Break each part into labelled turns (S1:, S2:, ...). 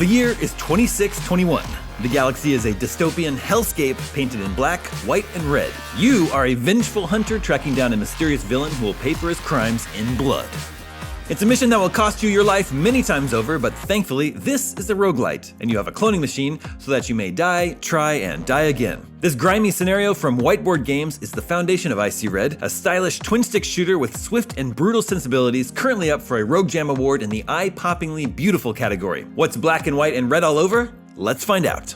S1: The year is 2621. The galaxy is a dystopian hellscape painted in black, white, and red. You are a vengeful hunter tracking down a mysterious villain who will pay for his crimes in blood. It's a mission that will cost you your life many times over, but thankfully, this is a roguelite, and you have a cloning machine so that you may die, try, and die again. This grimy scenario from Whiteboard Games is the foundation of Icy Red, a stylish twin-stick shooter with swift and brutal sensibilities currently up for a Rogue Jam Award in the eye-poppingly beautiful category. What's black and white and red all over? Let's find out.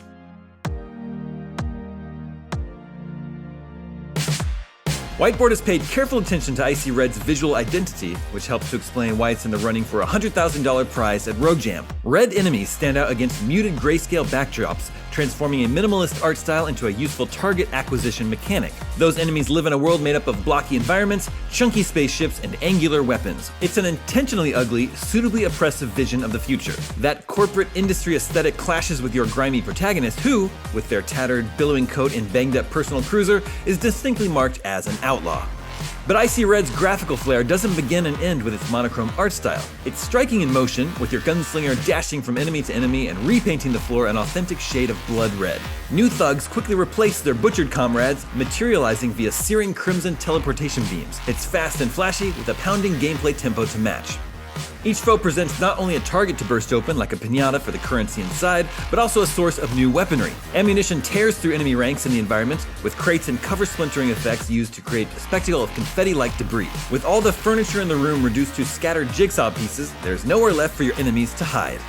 S1: Whiteboard has paid careful attention to Icy Red's visual identity, which helps to explain why it's in the running for a $100,000 prize at Rogue Jam. Red enemies stand out against muted grayscale backdrops, transforming a minimalist art style into a useful target acquisition mechanic. Those enemies live in a world made up of blocky environments, chunky spaceships, and angular weapons. It's an intentionally ugly, suitably oppressive vision of the future. That corporate industry aesthetic clashes with your grimy protagonist who, with their tattered, billowing coat and banged-up personal cruiser, is distinctly marked as an outlaw. But Icy Red's graphical flair doesn't begin and end with its monochrome art style. It's striking in motion, with your gunslinger dashing from enemy to enemy and repainting the floor an authentic shade of blood red. New thugs quickly replace their butchered comrades, materializing via searing crimson teleportation beams. It's fast and flashy, with a pounding gameplay tempo to match. Each foe presents not only a target to burst open like a piñata for the currency inside, but also a source of new weaponry. Ammunition tears through enemy ranks in the environment, with crates and cover splintering effects used to create a spectacle of confetti-like debris. With all the furniture in the room reduced to scattered jigsaw pieces, there's nowhere left for your enemies to hide.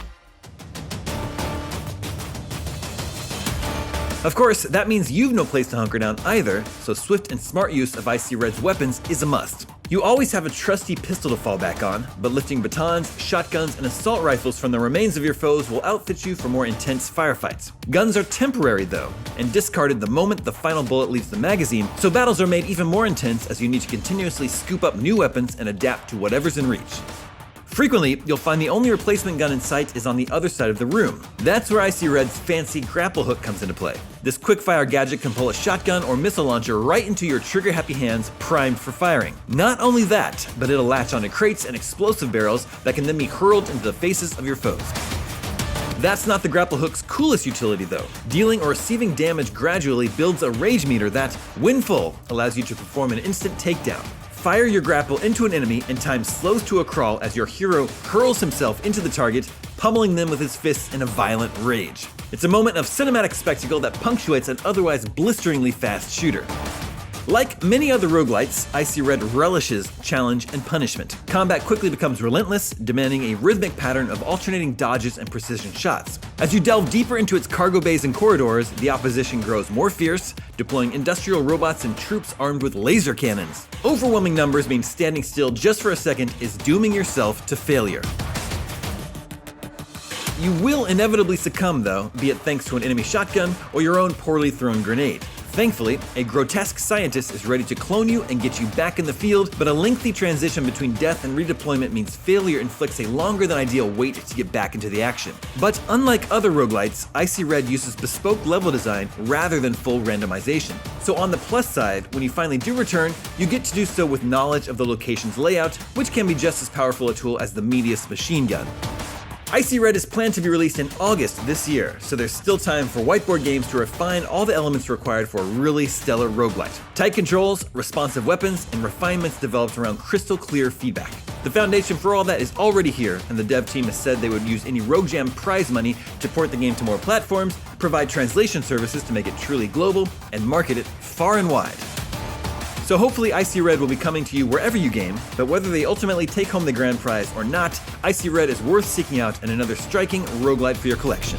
S1: Of course, that means you've no place to hunker down either, so swift and smart use of Icy Red's weapons is a must. You always have a trusty pistol to fall back on, but lifting batons, shotguns, and assault rifles from the remains of your foes will outfit you for more intense firefights. Guns are temporary though, and discarded the moment the final bullet leaves the magazine, so battles are made even more intense as you need to continuously scoop up new weapons and adapt to whatever's in reach. Frequently, you'll find the only replacement gun in sight is on the other side of the room. That's where Icy Red's fancy grapple hook comes into play. This quick-fire gadget can pull a shotgun or missile launcher right into your trigger-happy hands, primed for firing. Not only that, but it'll latch onto crates and explosive barrels that can then be hurled into the faces of your foes. That's not the grapple hook's coolest utility though. Dealing or receiving damage gradually builds a rage meter that, when full, allows you to perform an instant takedown. Fire your grapple into an enemy and time slows to a crawl as your hero hurls himself into the target, pummeling them with his fists in a violent rage. It's a moment of cinematic spectacle that punctuates an otherwise blisteringly fast shooter. Like many other roguelites, Icy Red relishes challenge and punishment. Combat quickly becomes relentless, demanding a rhythmic pattern of alternating dodges and precision shots. As you delve deeper into its cargo bays and corridors, the opposition grows more fierce, deploying industrial robots and troops armed with laser cannons. Overwhelming numbers mean standing still just for a second is dooming yourself to failure. You will inevitably succumb though, be it thanks to an enemy shotgun or your own poorly thrown grenade. Thankfully, a grotesque scientist is ready to clone you and get you back in the field, but a lengthy transition between death and redeployment means failure inflicts a longer than ideal wait to get back into the action. But unlike other roguelites, Icy Red uses bespoke level design rather than full randomization. So on the plus side, when you finally do return, you get to do so with knowledge of the location's layout, which can be just as powerful a tool as the meatiest machine gun. Icy Red is planned to be released in August this year, so there's still time for Whiteboard Games to refine all the elements required for a really stellar roguelite. Tight controls, responsive weapons, and refinements developed around crystal clear feedback. The foundation for all that is already here, and the dev team has said they would use any Rogue Jam prize money to port the game to more platforms, provide translation services to make it truly global, and market it far and wide. So hopefully Icy Red will be coming to you wherever you game, but whether they ultimately take home the grand prize or not, Icy Red is worth seeking out and another striking roguelite for your collection.